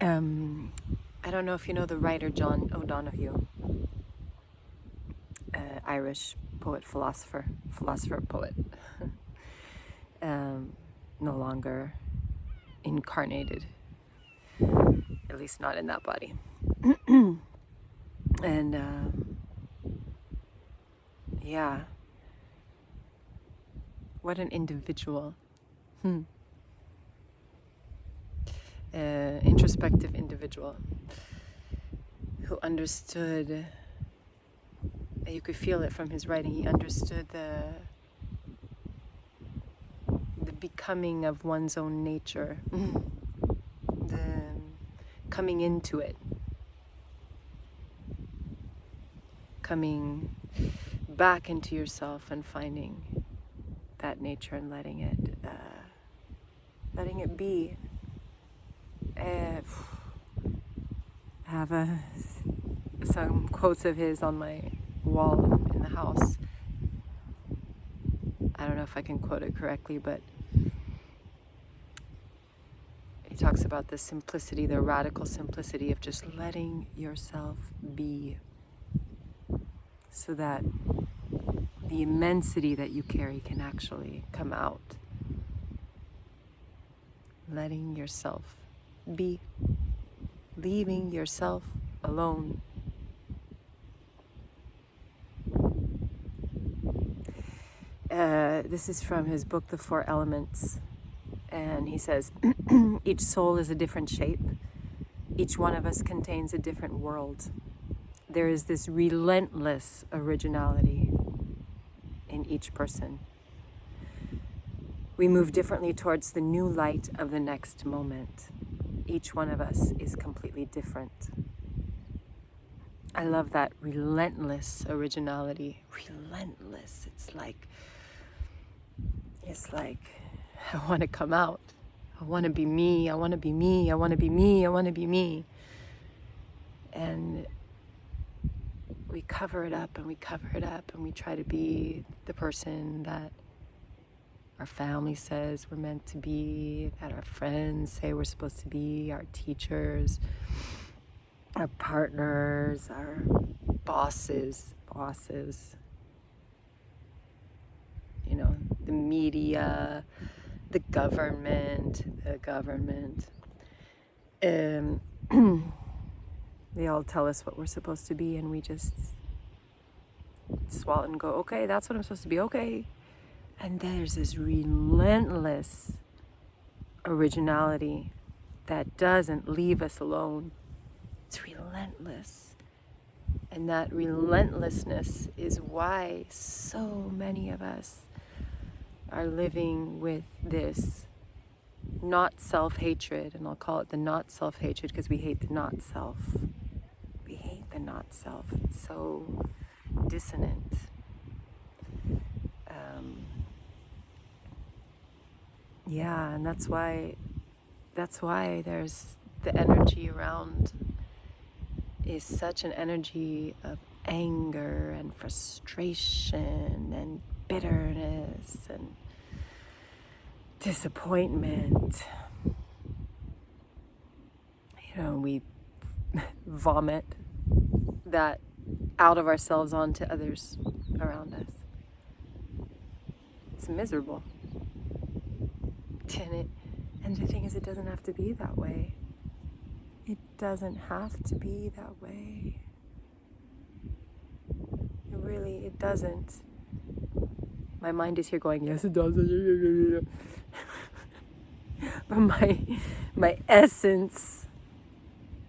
I don't know if you know the writer John O'Donoghue, Irish poet, philosopher, poet, no longer incarnated, at least not in that body. And yeah, what an individual. Introspective individual who understood, you could feel it from his writing, he understood the becoming of one's own nature, the coming into it, coming back into yourself and finding that nature and letting it be. I have some quotes of his on my wall in the house. I don't know if I can quote it correctly, but he talks about the simplicity, the radical simplicity of just letting yourself be, so that the immensity that you carry can actually come out. Letting yourself be, leaving yourself alone. This is from his book, The Four Elements. And he says, each soul is a different shape. Each one of us contains a different world. There is this relentless originality in each person. We move differently towards the new light of the next moment. Each one of us is completely different. I love that relentless originality. Relentless. It's like, I want to come out. I want to be me. I want to be me. I want to be me. I want to be me. And we cover it up and we cover it up and we try to be the person that our family says we're meant to be, that our friends say we're supposed to be, our teachers, our partners, our bosses, you know, the media, the government. They all tell us what we're supposed to be, and we just swallow and go, okay, that's what I'm supposed to be, okay. And there's this relentless originality that doesn't leave us alone. It's relentless. And that relentlessness is why so many of us are living with this not self-hatred, and I'll call it the not self-hatred because we hate the not self. We hate the not self. It's so dissonant. Yeah, and that's why there's the energy around is such an energy of anger and frustration and bitterness and disappointment. You know, we vomit that out of ourselves onto others around us. It's miserable. And the thing is, it doesn't have to be that way. It doesn't have to be that way. It doesn't. My mind is here going, yes, it does. But my essence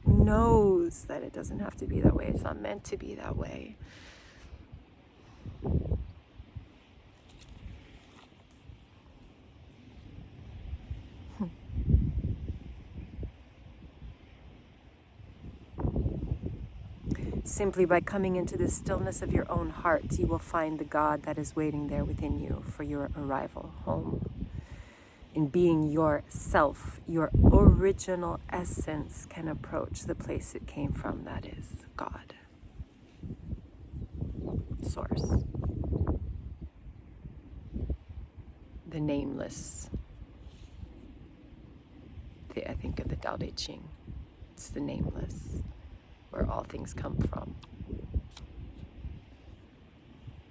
knows that it doesn't have to be that way. It's not meant to be that way. Simply by coming into the stillness of your own heart, you will find the God that is waiting there within you for your arrival home. In being yourself, your original essence can approach the place it came from, that is God. Source. The nameless. I think of the Tao Te Ching. roots, the nameless, where all things come from.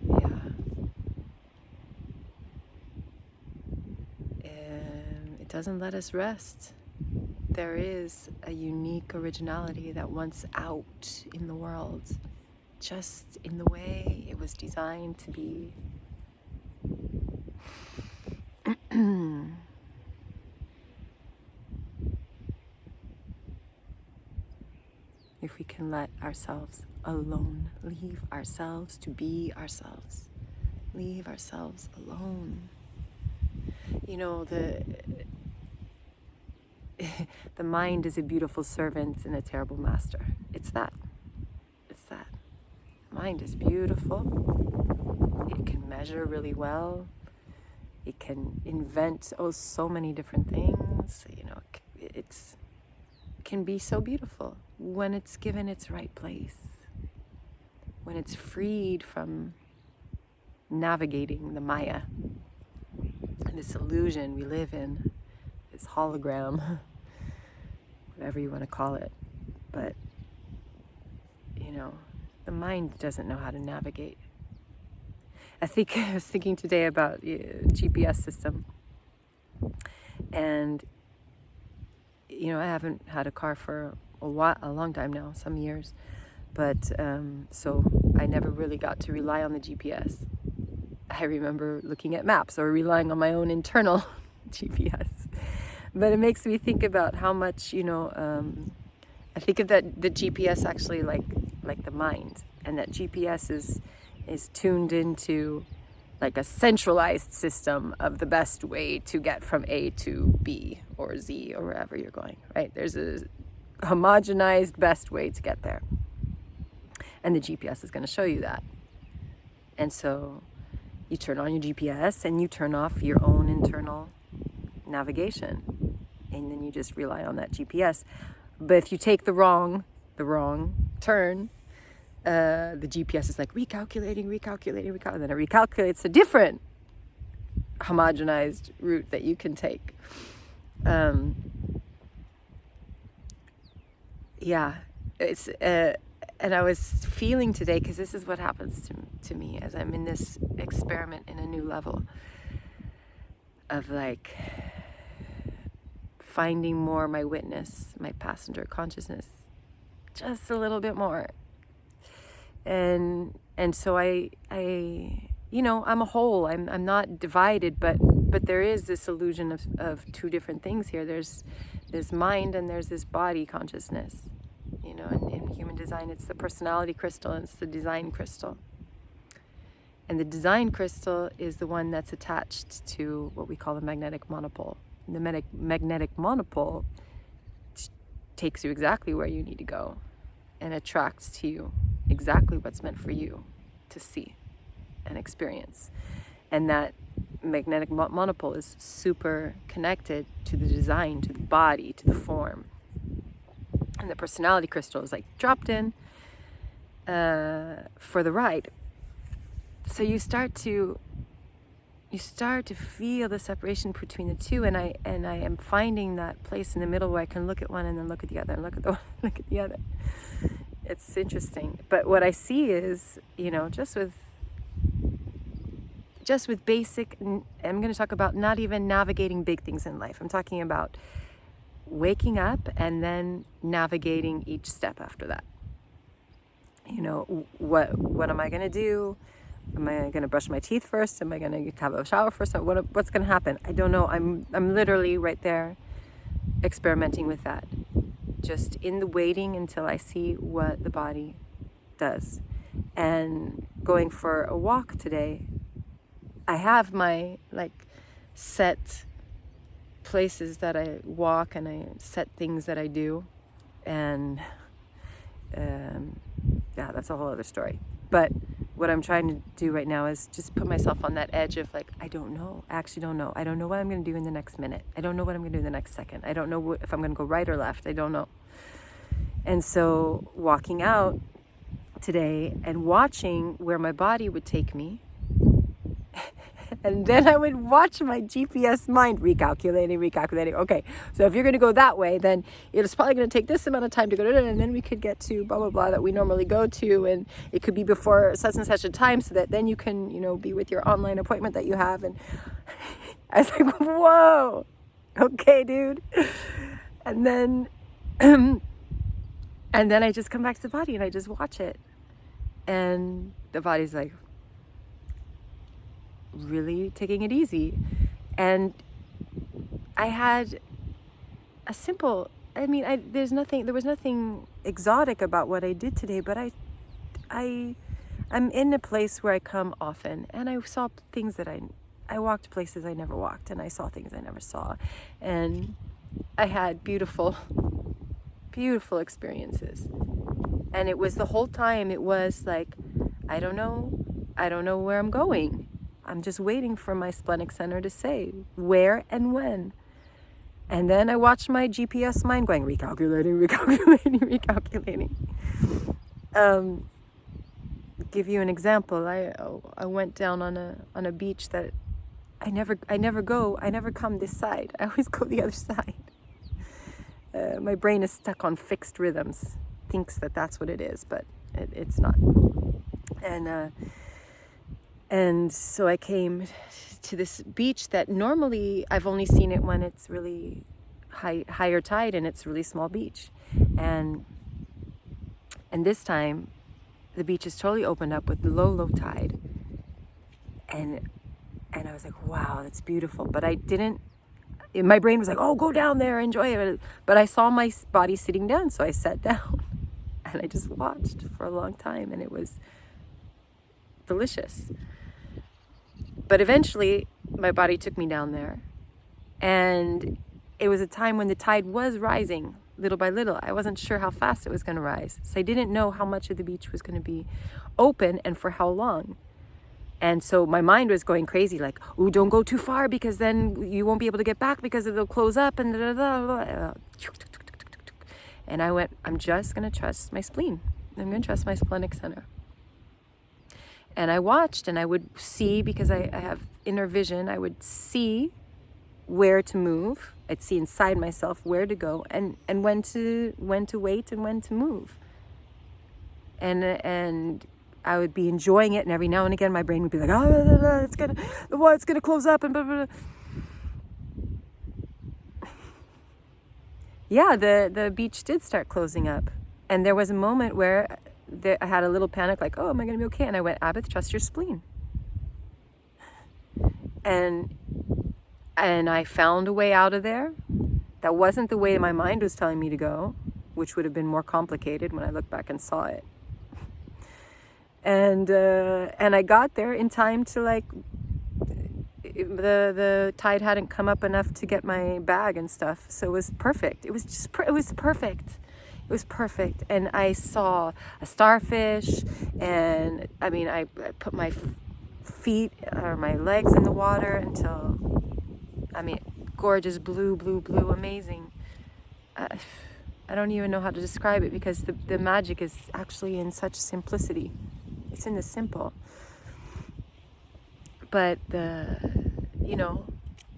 Yeah. And it doesn't let us rest. There is a unique originality that wants out in the world, just in the way it was designed to be. If we can let ourselves alone, leave ourselves to be ourselves, leave ourselves alone. You know, the mind is a beautiful servant and a terrible master. It's that. It's that. The mind is beautiful. It can measure really well. It can invent so many different things. You know, it can be so beautiful when it's given its right place, when it's freed from navigating the Maia, this illusion we live in, this hologram, whatever you want to call it. But, you know, the mind doesn't know how to navigate. I was thinking today about GPS system, and you know, I haven't had a car for a long time now, some years, but so I never really got to rely on the GPS. I remember looking at maps or relying on my own internal GPS, but it makes me think about how much, you know, I think of the GPS actually like the mind, and that GPS is tuned into like a centralized system of the best way to get from A to B or Z or wherever you're going, right? There's a homogenized best way to get there. And the GPS is going to show you that. And so you turn on your GPS and you turn off your own internal navigation. And then you just rely on that GPS. But if you take the wrong turn, the GPS is like recalculating, and then it recalculates a different homogenized route that you can take. Yeah, it's and I was feeling today, because this is what happens to me as I'm in this experiment in a new level of like finding more my witness, my passenger consciousness, just a little bit more. And so I you know, I'm a whole. I'm not divided, but there is this illusion of two different things here. There's this mind and there's this body consciousness. You know, in human design, it's the personality crystal and it's the design crystal. And the design crystal is the one that's attached to what we call the magnetic monopole. And the magnetic monopole takes you exactly where you need to go and attracts to you exactly what's meant for you to see and experience. And that magnetic monopole is super connected to the design, to the body, to the form. And the personality crystal is like dropped in for the ride. So you start to feel the separation between the two, and I am finding that place in the middle where I can look at one and then look at the other and look at the one, look at the other. It's interesting. But what I see is, you know, just with basic, I'm going to talk about not even navigating big things in life. I'm talking about waking up and then navigating each step after that. You know, what am I going to do? Am I going to brush my teeth first? Am I going to have a shower first? What's going to happen? I don't know. I'm literally right there experimenting with that. Just in the waiting until I see what the body does. And going for a walk today, I have my like set places that I walk and I set things that I do. And yeah, that's a whole other story. But what I'm trying to do right now is just put myself on that edge of like, I don't know. I actually don't know. I don't know what I'm going to do in the next minute. I don't know what I'm going to do in the next second. I don't know if I'm going to go right or left. I don't know. And so walking out today and watching where my body would take me And then I would watch my GPS mind recalculating. Okay, so if you're going to go that way, then it's probably going to take this amount of time to go, and then we could get to blah, blah, blah that we normally go to. And it could be before such and such a time so that then you can, be with your online appointment that you have. And I was like, whoa, okay, dude. And then, and then I just come back to the body and I just watch it. And the body's like, really taking it easy. And I had a simple, there was nothing exotic about what I did today, but I'm in a place where I come often, and I saw things that I walked places I never walked, and I saw things I never saw, and I had beautiful experiences. And it was the whole time, it was like, I don't know where I'm going. I'm just waiting for my splenic center to say where and when. And then I watched my GPS mind going, recalculating. Give you an example. I went down on a beach that I never come this side. I always go the other side. My brain is stuck on fixed rhythms, thinks that that's what it is, but it's not. And so I came to this beach that normally I've only seen it when it's really higher tide and it's really small beach. And this time the beach is totally opened up with low tide. And I was like, wow, that's beautiful. But I didn't, my brain was like, oh, go down there, enjoy it. But I saw my body sitting down, so I sat down and I just watched for a long time, and it was delicious. But eventually my body took me down there, and it was a time when the tide was rising little by little. I wasn't sure how fast it was going to rise, so I didn't know how much of the beach was going to be open and for how long. And so my mind was going crazy, like, ooh, don't go too far because then you won't be able to get back because it'll close up and da, da, da, da. And I went, I'm just going to trust my spleen. I'm going to trust my splenic center. And I watched, and I would see, because I have inner vision, I would see where to move. I'd see inside myself where to go and when to wait and when to move. And I would be enjoying it, and every now and again my brain would be like, oh, it's gonna close up and blah, blah, blah. Yeah, the beach did start closing up, and there was a moment where I had a little panic, like, oh, am I gonna be okay? And I went, Abith, trust your spleen. And I found a way out of there. That wasn't the way my mind was telling me to go, which would have been more complicated when I look back and saw it. And I got there in time to, like, the tide hadn't come up enough to get my bag and stuff, so it was perfect. It was just it was perfect. It was perfect. And I saw a starfish, and I put my feet or my legs in the water until, gorgeous blue, amazing. I don't even know how to describe it, because the magic is actually in such simplicity. It's in the simple. But it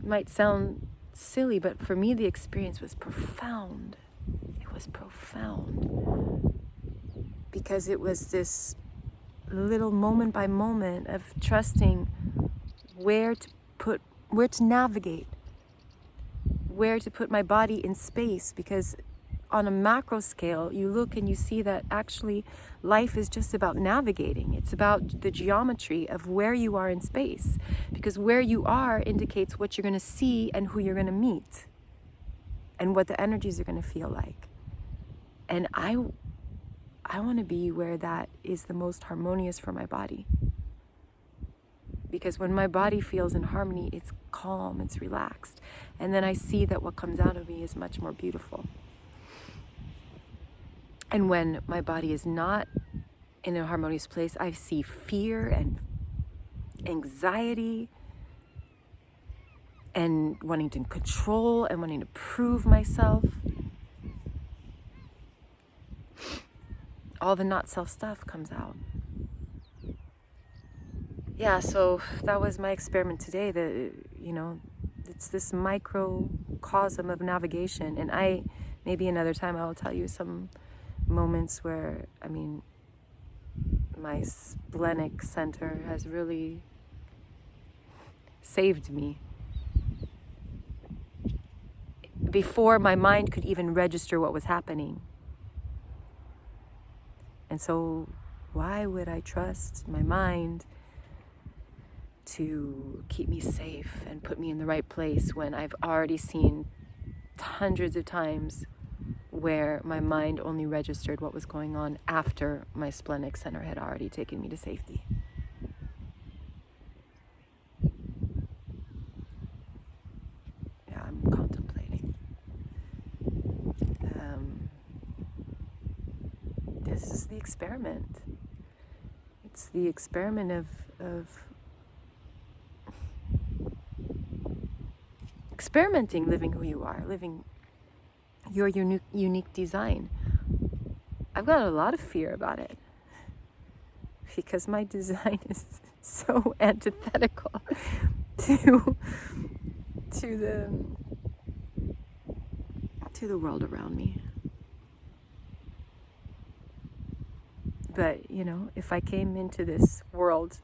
might sound silly, but for me the experience was profound. It was profound because it was this little moment by moment of trusting where to navigate, where to put my body in space. Because on a macro scale, you look and you see that actually life is just about navigating. It's about the geometry of where you are in space, because where you are indicates what you're going to see and who you're going to meet and what the energies are going to feel like. And I want to be where that is the most harmonious for my body. Because when my body feels in harmony, it's calm, it's relaxed. And then I see that what comes out of me is much more beautiful. And when my body is not in a harmonious place, I see fear and anxiety and wanting to control and wanting to prove myself. All the not self stuff comes out. yeah, so that was my experiment today. It's this microcosm of navigation. And maybe another time I will tell you some moments where, my splenic center has really saved me before my mind could even register what was happening. And so why would I trust my mind to keep me safe and put me in the right place when I've already seen hundreds of times where my mind only registered what was going on after my splenic center had already taken me to safety? Yeah, I'm contemplating. This is the experiment. It's the experiment of experimenting, living who you are, living your unique design. I've got a lot of fear about it because my design is so antithetical to the world around me. But, if I came into this world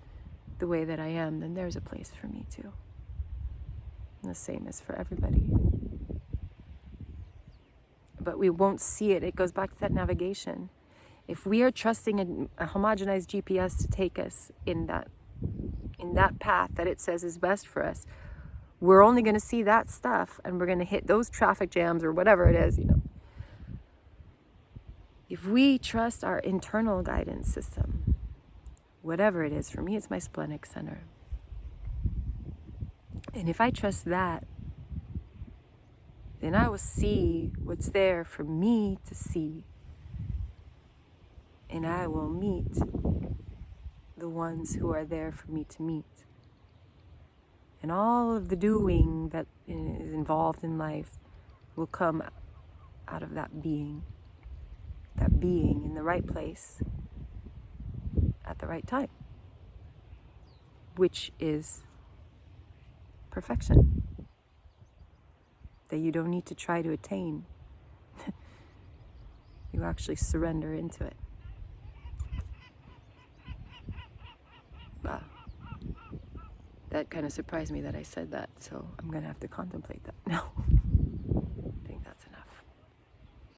the way that I am, then there's a place for me too. And the same is for everybody. But we won't see it. It goes back to that navigation. If we are trusting a homogenized GPS to take us in that path that it says is best for us, we're only going to see that stuff, and we're going to hit those traffic jams or whatever it is, If we trust our internal guidance system, whatever it is, for me it's my splenic center. And if I trust that, then I will see what's there for me to see. And I will meet the ones who are there for me to meet. And all of the doing that is involved in life will come out of that being in the right place at the right time, which is perfection, that you don't need to try to attain. You actually surrender into it. Wow. That kind of surprised me that I said that, so I'm going to have to contemplate that now.